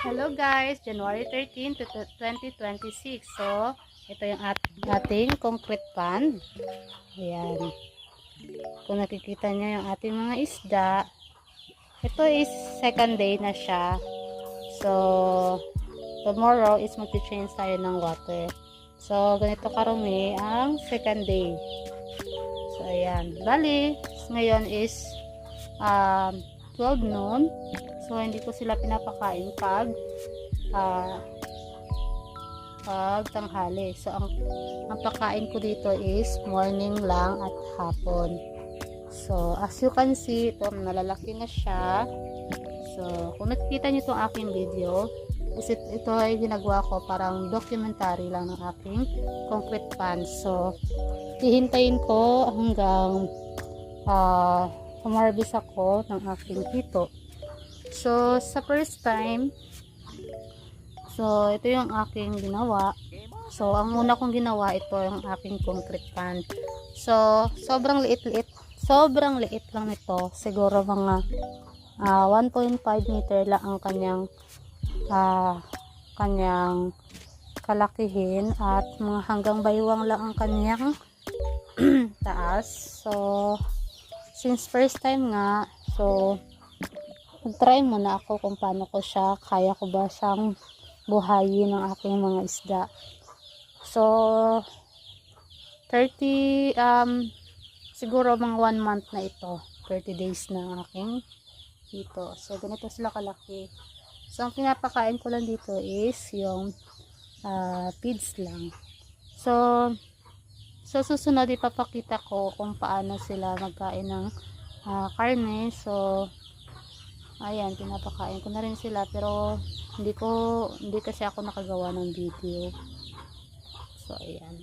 Hello guys, January 13 to 2026. So, ito yung ating concrete pan. Ayan. Kung nakikita nyo yung ating mga isda, ito is second day na siya. So, tomorrow is mag-change tayo ng water. So, ganito karumi ang second day. So, ayan. Bali, ngayon is 12 noon. So, hindi ko sila pinapakain pag tanghali. So, ang pakain ko dito is morning lang at hapon. So, as you can see, ito, nalalaki na siya. So, kung nakikita nyo itong aking video, ito ay ginagawa ko parang documentary lang ng aking concrete pan. So, hihintayin ko hanggang humarbis ako ng aking hito. So, sa first time, so, ito yung aking ginawa. So, ang una kong ginawa, ito yung aking concrete pan. So, sobrang liit-liit. Sobrang liit lang ito. Siguro mga 1.5 meter lang ang kanyang kalakihin at mga hanggang baywang lang ang kanyang taas. So, since first time nga, so, mag-try muna ako kung paano ko siya, kaya ko ba siyang buhayin ng aking mga isda. So, 30, siguro mga 1 month na ito. 30 days na ang aking dito. So, ganito sila kalaki. So, ang pinapakain ko lang dito is yung feeds lang. So, sa susunod ipapakita ko kung paano sila magkain ng karne. So, ayan, pinapakain ko na rin sila pero hindi kasi ako nakagawa ng video. So, ayan.